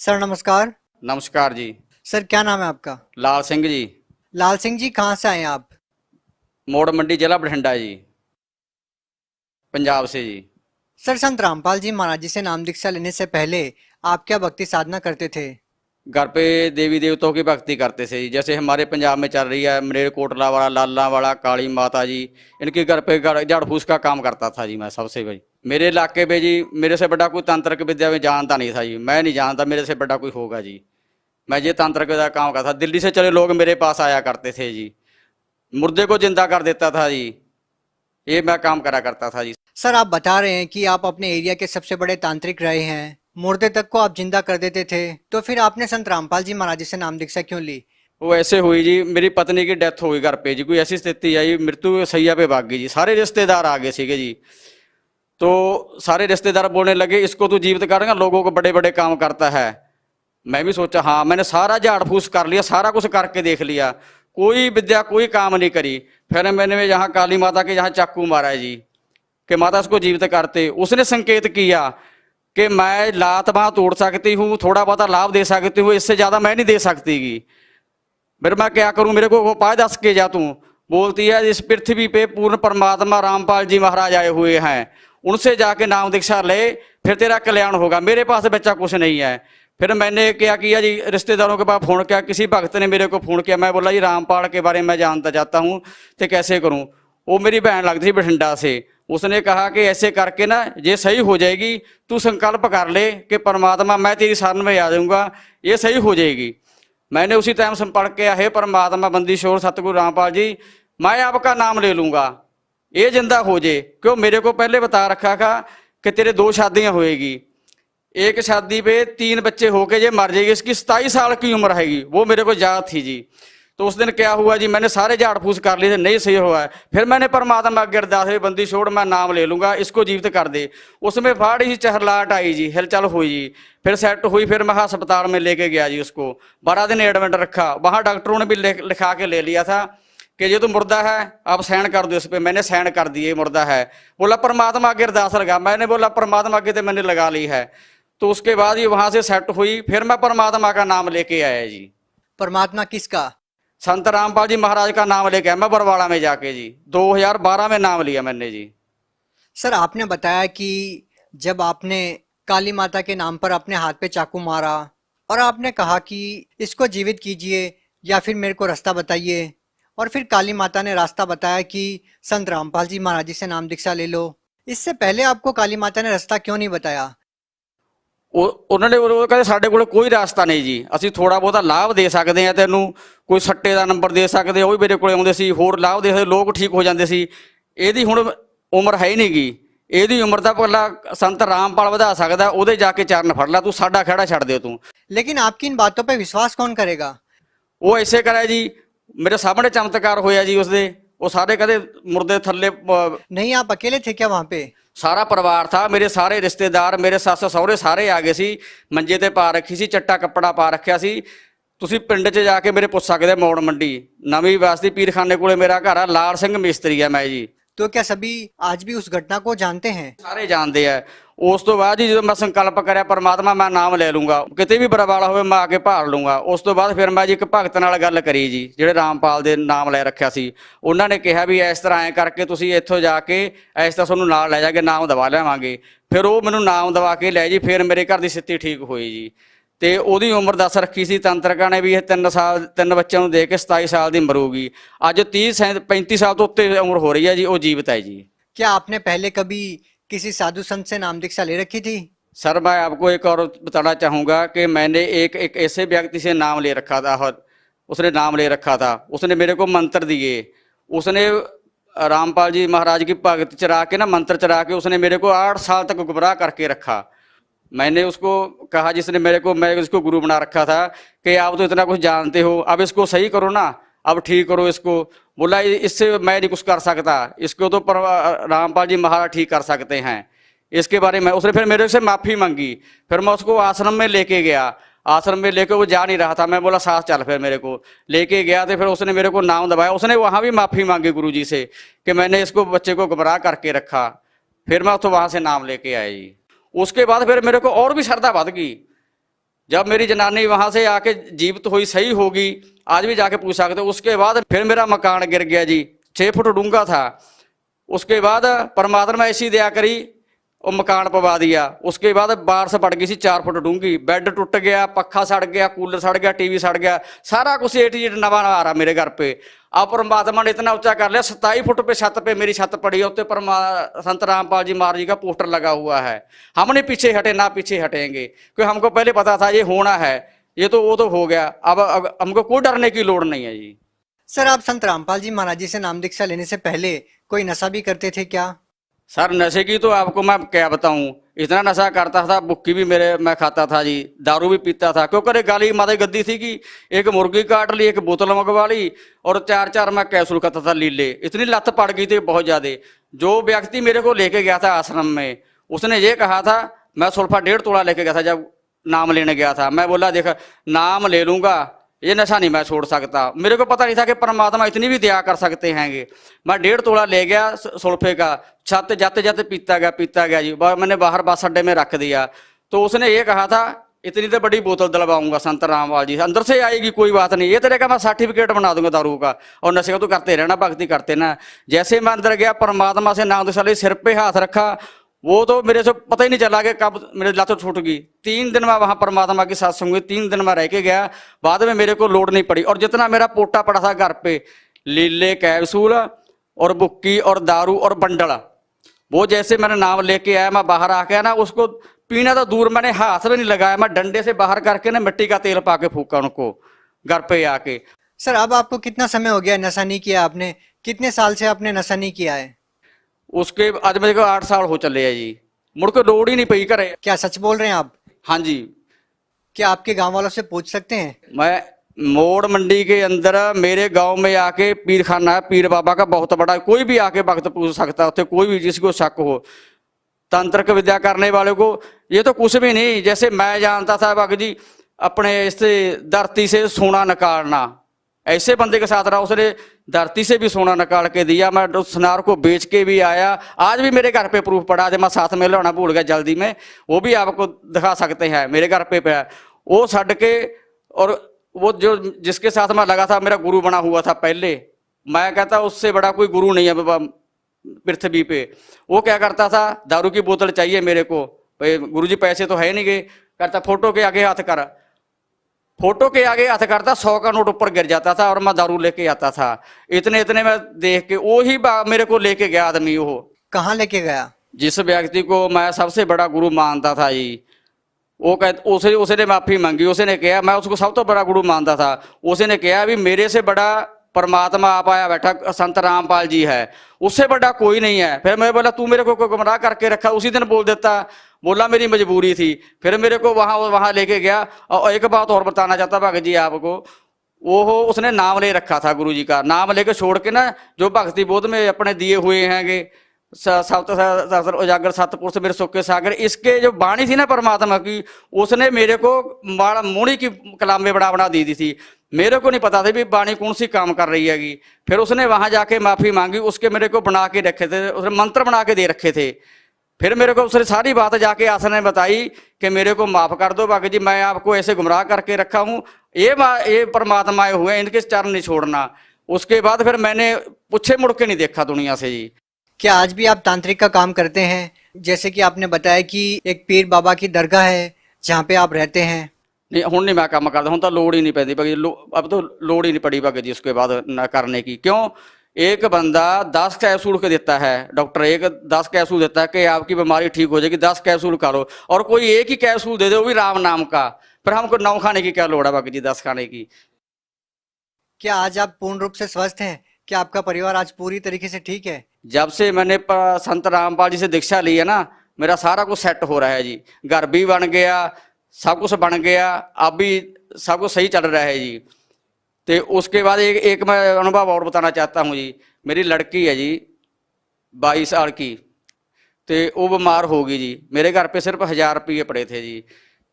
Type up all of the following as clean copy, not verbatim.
Sir नमस्कार। नमस्कार जी। Sir क्या नाम है आपका? लाल सिंह जी। लाल सिंह जी, कहाँ से आए हैं आप? मोड़ मंडी जिला बठिंडा जी, पंजाब से जी। सर संत रामपाल जी महाराज जी से नाम दीक्षा लेने से पहले आप क्या भक्ति साधना करते थे? घर पे देवी देवताओं की भक्ति करते थे जी। जैसे हमारे पंजाब में चल रही है मलेरकोटला वाला, लाला वाला, काली माता जी, इनके घर पे झाड़ फूस का काम करता था जी मैं सबसे भाई। मेरे इलाके में जी मेरे से बड़ा कोई तांत्रिक विद्या में जानता नहीं था जी। मैं नहीं जानता मेरे से बड़ा कोई होगा जी। मैं ये तांत्रिक विद्या का काम करता था। दिल्ली से चले लोग मेरे पास आया करते थे जी। मुर्दे को जिंदा कर देता था जी। ये मैं काम करा करता था जी। सर आप बता रहे हैं कि आप अपने एरिया के सबसे बड़े तांत्रिक रहे हैं, मुर्दे तक को आप जिंदा कर देते थे, तो फिर आपने संत रामपाल जी महाराज जी से नाम दीक्षा क्यों ली? वो ऐसे हुई जी, मेरी पत्नी की डेथ हो गई घर पे जी। कोई ऐसी स्थिति आई, मृत्यु सैया पे भाग गई जी। सारे रिश्तेदार आ गए सीगे जी। तो सारे रिश्तेदार बोलने लगे इसको तू जीवित करेगा, लोगों को बड़े बड़े काम करता है। मैं भी सोचा हाँ, मैंने सारा झाड़ फूस कर लिया, सारा कुछ करके देख लिया, कोई विद्या कोई काम नहीं करी। फिर मैंने यहाँ काली माता के यहाँ चाकू मारा है जी कि माता इसको जीवित करते। उसने संकेत किया कि मैं लात बांह तोड़ सकती हूँ, थोड़ा बहुत लाभ दे सकती हूँ, इससे ज़्यादा मैं नहीं दे सकती। फिर मैं क्या करूं, मेरे को उपाय दस के जा तू। बोलती है इस पृथ्वी पे पूर्ण परमात्मा रामपाल जी महाराज आए हुए हैं, उनसे जाके नाम दीक्षा ले, फिर तेरा कल्याण होगा। मेरे पास बच्चा कुछ नहीं है। फिर मैंने क्या किया जी, रिश्तेदारों के पास फोन किया, किसी भक्त ने मेरे को फोन किया। मैं बोला जी रामपाल के बारे में जानता चाहता हूँ तो कैसे करूँ। वो मेरी बहन लगती थी बठिंडा से। उसने कहा कि ऐसे करके ना ये सही हो जाएगी, तू संकल्प कर ले कि परमात्मा मैं तेरी शरण में आ जाऊँगा, ये सही हो जाएगी। मैंने उसी टाइम संपर्क किया, हे परमात्मा बंदीशोर सतगुरु रामपाल जी, मैं आपका नाम ले लूंगा, ये जिंदा हो जे। क्यों, मेरे को पहले बता रखा था कि तेरे 2 शादियां होएगी, एक शादी पे 3 बच्चे होके ये मर जाएगी, इसकी 27 साल की उम्र रहेगी। वो मेरे को याद थी जी। तो उस दिन क्या हुआ जी, मैंने सारे झाड़ फूस कर लिए थे, नहीं सही हुआ है। फिर मैंने परमात्मा अगे अरदास हुई, बंदी छोड़ मैं नाम ले लूंगा, इसको जीवित कर दे। उसमें फाड़ी ही चहलाट आई जी, हिलचल हुई जी। फिर सेट हुई, फिर मैं अस्पताल में लेके गया जी उसको। 12 दिन एडमिट रखा। वहाँ डॉक्टरों ने भी लिखा के ले लिया था कि ये तो मुर्दा है, आप साइन कर दो इस पर। मैंने साइन कर दिए, मुर्दा है। बोला परमात्मा आगे अरदास लगा। मैंने बोला परमात्मा आगे तो मैंने लगा ली है। तो उसके बाद ये वहाँ से सेट हुई। फिर मैं परमात्मा का नाम लेके आया जी। परमात्मा किसका? संत रामपाल जी महाराज का नाम लेके आया मैं बरवाड़ा में जाके जी। 2012 में नाम लिया मैंने जी। सर आपने बताया कि जब आपने काली माता के नाम पर अपने हाथ पे चाकू मारा और आपने कहा कि इसको जीवित कीजिए या फिर मेरे को रास्ता बताइए, और फिर काली माता ने रास्ता बताया कि संत रामपाल जी महाराज जी से नाम दीक्षा ले लो, इससे पहले आपको काली माता ने रास्ता क्यों नहीं बताया? उन्होंने कहते ਸਾਡੇ ਕੋਲ ਕੋਈ ਰਾਸਤਾ ਨਹੀਂ ਜੀ, ਅਸੀਂ ਥੋੜਾ ਬਹੁਤਾ ਲਾਭ ਦੇ ਸਕਦੇ ਆ ਤੈਨੂੰ, ਕੋਈ ਸੱਟੇ ਦਾ ਨੰਬਰ ਦੇ ਸਕਦੇ, ਉਹ ਵੀ ਮੇਰੇ ਕੋਲੇ ਆਉਂਦੇ ਸੀ, ਹੋਰ ਲਾਭ ਦੇ ਸਕਦੇ, ਲੋਕ ਠੀਕ ਹੋ ਜਾਂਦੇ ਸੀ। ਇਹਦੀ ਹੁਣ ਉਮਰ ਹੈ ਹੀ ਨਹੀਂ ਗੀ। ਇਹਦੀ ਉਮਰ ਤਾਂ ਭਲਾ ਸੰਤ ਰਾਮਪਾਲ ਵਧਾ ਸਕਦਾ, ਉਹਦੇ ਜਾ ਕੇ ਚਰਨ ਫੜ ਲੈ, ਤੂੰ ਸਾਡਾ ਖਹਿੜਾ ਛੱਡ ਦੇ ਤੂੰ। लेकिन आपकी इन बातों पे विश्वास कौन करेगा? ਉਹ ਐਸੇ ਕਰਿਆ ਜੀ, ਮੇਰੇ ਸਾਹਮਣੇ ਚਮਤਕਾਰ ਹੋਇਆ ਜੀ ਉਸਦੇ। ਉਹ ਸਾਰੇ ਕਦੇ ਮੁਰਦੇ ਥੱਲੇ नहीं, आप अकेले थे क्या वहां पे? सारा परिवार था, मेरे सारे रिश्तेदार, मेरे सस सहुरे सारे आ गए सी। मंजे ते पा रखी सी, चट्टा कपड़ा पा रखा सी। तुसी पिंड च जाके मेरे पुछ सकदे, मोड़ मंडी नवी बस्ती पीरखाने कोले मेरा घर है। लाल सिंह मिस्त्री है मैं जी। तो क्या सभी आज भी उस घटना को जानते हैं? सारे जानते हैं। उस तो बाद जी जो मैं संकल्प कराया परमात्मा मैं नाम ले लूंगा, किते भी बरवाला होवे मैं आके भाल लूंगा। उस तो बाद फिर मैं जी एक भगत नाल गल करी जी, ਜਿਹੜੇ ਰਾਮਪਾਲ ਦੇ ਨਾਮ ਲੈ ਰੱਖਿਆ ਸੀ। ਉਹਨਾਂ ਨੇ ਕਿਹਾ ਵੀ ਇਸ ਤਰ੍ਹਾਂ ਐ ਕਰਕੇ ਤੁਸੀਂ ਇੱਥੋਂ ਜਾ ਕੇ ਇਸ ਤਰ੍ਹਾਂ ਤੁਹਾਨੂੰ ਨਾਲ ਲੈ ਜਾਗੇ, ਨਾਮ ਦਵਾ ਲਿਆਵਾਂਗੇ। ਫਿਰ ਉਹ ਮੈਨੂੰ ਨਾਮ ਦਵਾ ਕੇ ਲੈ ਜੀ। ਫਿਰ ਮੇਰੇ ਘਰ ਦੀ ਸਥਿਤੀ ਠੀਕ ਹੋਈ ਜੀ। ਤੇ ਉਹਦੀ ਉਮਰ ਦੱਸ ਰੱਖੀ ਸੀ ਤੰਤਰਕਾਂ ਨੇ ਵੀ ਇਹ 3 ਸਾਲ 3 ਬੱਚਿਆਂ ਨੂੰ ਦੇ ਕੇ 27 ਸਾਲ ਦੀ ਮਰੂਗੀ। ਅੱਜ 35 ਸਾਲ ਤੋਂ ਉੱਤੇ ਉਮਰ ਹੋ ਰਹੀ ਹੈ ਜੀ। ਉਹ ਜੀਵਤ ਹੈ जी। क्या आपने पहले कभी किसी साधु संत से नाम दीक्षा ले रखी थी? सर मैं आपको एक और बताना चाहूँगा कि मैंने एक ऐसे व्यक्ति से नाम ले रखा था, उसने नाम ले रखा था। उसने मेरे को मंत्र दिए। उसने रामपाल जी महाराज की भगत चरा के ना, मंत्र चरा के उसने मेरे को 8 साल तक गुमराह करके रखा। मैंने उसको कहा, जिसने मेरे को, मैं इसको गुरु बना रखा था कि आप तो इतना कुछ जानते हो, अब इसको सही करो ना, अब ठीक करो इसको। बोला इससे मैं नहीं कुछ कर सकता, इसको तो रामपाल जी महाराज ठीक कर सकते हैं, इसके बारे में। उसने फिर मेरे से माफ़ी मांगी। फिर मैं उसको आश्रम में लेके गया। आश्रम में लेके वो जा नहीं रहा था। मैं बोला साथ चल, फिर मेरे को लेके गया। तो फिर उसने मेरे को नाम दबाया। उसने वहाँ भी माफ़ी मांगी गुरु जी से कि मैंने इसको बच्चे को गुमराह करके रखा। फिर मैं तो वहाँ से नाम लेके आया जी। उसके बाद फिर मेरे को और भी श्रद्धा बढ़ गई। जब मेरी जनानी वहां से आके जीवित हुई, सही होगी, आज भी जाके पूछ सकते हो। उसके बाद फिर मेरा मकान गिर गया जी, 6 फुट डूंगा था। उसके बाद परमात्मा ऐसी दया करी, वो मकान पवा दिया। उसके बाद बारिश पड़ गई सी 4 फुट डूंगी, बेड टूट गया, पखा सड़ गया, कूलर सड़ गया, टीवी सड़ गया, सारा कुछ ए टू जेड नवा आ रहा मेरे घर पे। अब परमात्मा ने इतना ऊंचा कर लिया, 27 फुट पे छत पे मेरी छत पड़ी है, उत्ते संत रामपाल जी महाराज जी का पोस्टर लगा हुआ है। हम नहीं पीछे हटे, ना पीछे हटेंगे, क्योंकि हमको पहले पता था ये होना है, ये तो वो तो हो गया। अब हमको कोई डरने की लोड़ नहीं है जी। सर, आप संत रामपाल जी महाराज जी से नाम दीक्षा लेने से पहले कोई नशा भी करते थे क्या? सर नशे की तो आपको मैं क्या बताऊं, इतना नशा करता था, बुक्की भी मैं खाता था जी, दारू भी पीता था। क्योंकि एक गाली माता गद्दी थी कि एक मुर्गी काट ली, एक बोतल मंगवा ली, और 4-4 मैं कैप्सूल खाता था लीले। इतनी लत पड़ गई थी बहुत ज्यादा। जो व्यक्ति मेरे को लेके गया था आश्रम में, उसने ये कहा था, मैं सुल्फा 1.5 तोला लेके गया था जब नाम लेने गया था। मैं बोला देख, नाम ले लूंगा, ये नशा नहीं मैं छोड़ सकता। मेरे को पता नहीं था कि परमात्मा इतनी भी दया कर सकते हैं। मैं 1.5 तोला ले गया सुल्फे का, छत जाते जाते पीता गया जी। मैंने बाहर बस अड्डे में रख दिया। तो उसने ये कहा था, इतनी तो बड़ी बोतल दिलवाऊंगा संत रामपाल जी, अंदर से आएगी कोई बात नहीं, ये तेरे का मैं सर्टिफिकेट बना दूंगा दारू का, और नशे को तो करते रहना, भक्ति करते ना। जैसे मैं अंदर गया, परमात्मा से नाम दीक्षा ली, सिर पे हाथ रखा, वो तो मेरे से पता ही नहीं चला कि कब मेरे लातों छूट गई। 3 दिन में वहां परमात्मा की सत्संग हुई, 3 दिन में रह के गया। बाद में मेरे को लोड नहीं पड़ी। और जितना मेरा पोटा पड़ा था घर पे, लीले कैप्सूल और बुक्की और दारू और बंडल, वो जैसे मैंने नाम लेके आया, मैं बाहर आके ना उसको पीना तो दूर, मैंने हाथ में नहीं लगाया, मैं डंडे से बाहर करके ना मिट्टी का तेल पाके फूका उनको घर पे आके। सर, अब आपको कितना समय हो गया नशा नहीं किया आपने? कितने साल से आपने नशा नहीं किया है? उसके आज मेरे को 8 साल हो चले है जी, मुड़ के लोड़ ही नहीं पई करे। क्या सच बोल रहे हैं आप? हाँ जी। क्या आपके गांव वालों से पूछ सकते हैं? मैं मोड़ मंडी के अंदर मेरे गांव में आके पीर खाना है, पीर बाबा का बहुत बड़ा, कोई भी आके भक्त पूछ सकता है, कोई भी जिसको शक हो तंत्र की विद्या करने वाले को। ये तो कुछ भी नहीं, जैसे मैं जानता था भगत जी अपने इससे धरती से सोना निकालना, ऐसे बंदे के साथ रहा, उसने धरती से भी सोना निकाल के दिया। मैं उस सुनार को बेच के भी आया, आज भी मेरे घर पे प्रूफ पड़ा है, मैं साथ में लाना भूल गया जल्दी में, वो भी आपको दिखा सकते हैं, मेरे घर पे है वो छड़ के। और वो जो जिसके साथ मैं लगा था, मेरा गुरु बना हुआ था पहले, मैं कहता उससे बड़ा कोई गुरु नहीं है पृथ्वी पे। वो क्या करता था, दारू की बोतल चाहिए मेरे को, भाई गुरुजी पैसे तो है नहीं गए, करता फोटो के आगे हाथ कर, फोटो के आगे हाथ करता, 100 का नोट ऊपर गिर जाता था और मैं दारू लेके आता था। इतने में देख के वो ही मेरे को लेके गया आदमी। वो कहाँ लेके गया? जिस व्यक्ति को मैं सबसे बड़ा गुरु मानता था जी, वो उसने माफी मांगी। उसने कहा, मैं उसको सब तो बड़ा गुरु मानता था, उसने कहा भी मेरे से बड़ा परमात्मा आप आया बैठा संत रामपाल जी है, उससे बड़ा कोई नहीं है। फिर मैं बोला तू मेरे को गुमराह करके रखा, उसी दिन बोल देता। बोला मेरी मजबूरी थी। फिर मेरे को वहां लेके गया। और एक बात और बताना चाहता भगत जी आपको, वो उसने नाम ले रखा था गुरु जी का, नाम लेके छोड़ के ना जो भक्ति बोध में अपने दिए हुए हैं सप्त उजागर सतपुरुष मेरे सुखे सागर, इसके जो बाणी थी ना परमात्मा की, उसने मेरे को मुड़ी की कलाम में बना दी थी। मेरे को नहीं पता था भी बाणी कौन सी काम कर रही हैगी। फिर उसने वहां जाके माफी मांगी, उसके मेरे को बना के रखे थे, उसने मंत्र बना के दे रखे थे। फिर मेरे को उसने सारी बात जाके आसन ने बताई कि मेरे को माफ कर दो बाकी जी, मैं आपको ऐसे गुमराह करके रखा हूँ, ये परमात्मा आए हुए हैं, इनके चरण नहीं छोड़ना। उसके बाद फिर मैंने पूछे मुड़ के नहीं देखा दुनिया से जी। क्या आज भी आप तांत्रिक का काम करते हैं? जैसे कि आपने बताया कि एक पीर बाबा की दरगाह है जहाँ पे आप रहते हैं। नहीं हुण नहीं मैं काम करता, हूँ तो लोड़ ही नहीं पैंती भगत जी, अब तो लोड़ ही नहीं पड़ी भगत जी उसके बाद न करने की। क्यों? एक बंदा 10 कैप्सूल के देता है, डॉक्टर एक 10 कैप्सूल देता है कि आपकी बीमारी ठीक हो जाएगी, 10 कैप्सूल करो, और कोई एक ही कैप्सूल दे दे वो भी राम नाम का, फिर हमको 9 खाने की क्या लोड़ है भगत जी 10 खाने की। क्या आज आप पूर्ण रूप से स्वस्थ हैं? क्या आपका परिवार आज पूरी तरीके से ठीक है? जब से मैंने संत रामपाल जी से दीक्षा ली है ना, मेरा सारा कुछ सेट हो रहा है जी, घर भी बन गया, सब कुछ बन गया, अब भी सब कुछ सही चल रहा है जी। तो उसके बाद एक मैं अनुभव और बताना चाहता हूँ जी। मेरी लड़की है जी 22 साल की, तो वो बीमार हो गई जी। मेरे घर पे सिर्फ 1000 रुपये पड़े थे जी,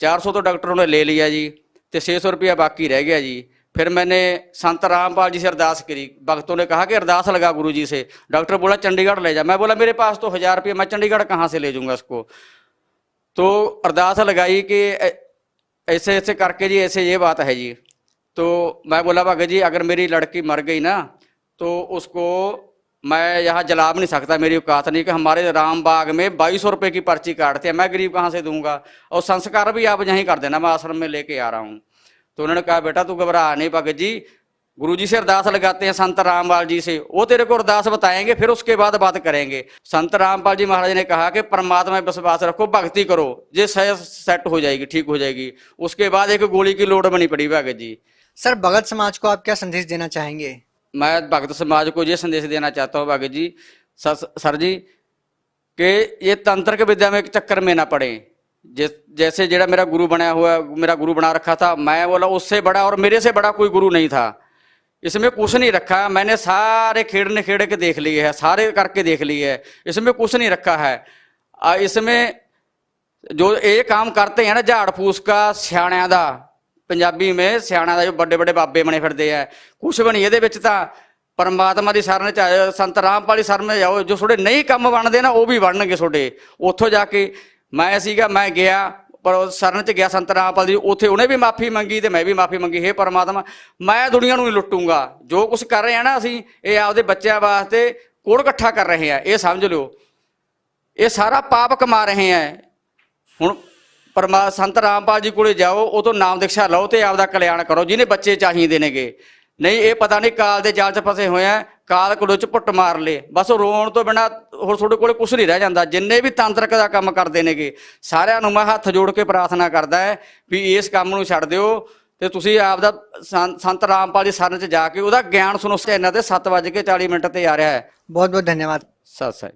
400 तो डॉक्टरों ने ले लिया जी, तो 600 रुपया बाकी रह गया जी। फिर मैंने संत रामपाल जी से अरदास करी, भक्तों ने कहा कि अरदास लगा गुरु जी से, डॉक्टर बोला चंडीगढ़ ले जा। मैं बोला मेरे पास तो 1000 रुपये, मैं चंडीगढ़ कहाँ से ले जाऊँगा उसको। तो अरदास लगाई कि ऐसे ऐसे करके जी ऐसे ये बात है जी। तो मैं बोला भगत जी अगर मेरी लड़की मर गई ना तो उसको मैं यहाँ जला भी नहीं सकता, मेरी औकात नहीं कि हमारे राम बाग में 2200 रुपये की पर्ची काटते हैं, मैं गरीब कहाँ से दूंगा, और संस्कार भी आप यहीं कर देना, मैं आश्रम में लेके आ रहा हूँ। तो उन्होंने कहा बेटा तू घबरा नहीं भगत जी, गुरु जी से अरदास लगाते हैं संत रामपाल जी से, वो तेरे को अरदास बताएंगे, फिर उसके बाद बात करेंगे। संत रामपाल जी महाराज ने कहा कि परमात्मा में विश्वास रखो, भक्ति करो, ये सेट हो जाएगी, ठीक हो जाएगी। उसके बाद एक गोली की लोड़ बनी पड़ी भगत जी। सर भगत समाज को आप क्या संदेश देना चाहेंगे? मैं भगत समाज को ये संदेश देना चाहता हूँ भगत जी, सर जी, कि ये तंत्र के विद्या में एक चक्कर में ना पड़े। जैसे जेड़ा मेरा गुरु बनाया हुआ, मेरा गुरु बना रखा था, मैं बोला उससे बड़ा और मेरे से बड़ा कोई गुरु नहीं था, इसमें कुछ नहीं रखा। मैंने सारे खेड़ने खेड़ के देख लिए है, सारे करके देख लिए है, इसमें कुछ नहीं रखा है। इसमें जो ये काम करते हैं ना झाड़ फूस का, सियाणिਆਂ ਦਾ, पंजाबी में सियाणिਆਂ ਦਾ, जो बड़े बड़े बाबे बने फिरते हैं, कुछ भी नहीं ਇਹਦੇ ਵਿੱਚ ਤਾਂ परमात्मा की शरण च आए, संत रामपाल की शरण में जाओ, जो थोड़े नहीं काम बनते ना वो भी बनणगे थोड़े। ਉੱਥੋਂ जाके मैं गया पर शरण च गया संत रामपाल जी, ਉੱਥੇ उन्हें भी माफ़ी मंगी तो मैं भी माफ़ी मंगी, हे परमात्मा मैं दुनिया ਨੂੰ नहीं लुटूंगा, जो कुछ कर रहे हैं ना ਅਸੀਂ ਇਹ ਆਪਦੇ ਬੱਚਿਆਂ वास्ते ਕੋੜ ਇਕੱਠਾ कर रहे हैं, ये समझ लो ये सारा पाप कमा रहे हैं। ਹੁਣ संत रामपाल जी को जाओ, वो तो नाम दीक्षा लो तो आपका कल्याण करो, जिन्हें बच्चे चाहिए नेगे। नहीं ये पता नहीं काल के जाल च फसे हुए हैं, काल कुल च पुट मार ले, बस रोण तो बिना होर थोड़े कोल कुछ नहीं रह जाता। जिन्ने भी तांत्रिक का काम करते नेगे सारिਆਂ ਨੂੰ मैं हथ जोड़ के प्रार्थना करता है भी इस काम ਨੂੰ ਛੱਡ ਦਿਓ ਤੇ ਤੁਸੀਂ ਆਪਦਾ संत रामपाल जी शरण च जाके ਉਹਦਾ ਗਿਆਨ ਸੁਣੋ। ਚੈਨਲ ਤੇ 7:40 ਤੇ ਆ ਰਿਹਾ ਹੈ। बहुत बहुत धन्यवाद। सत श्री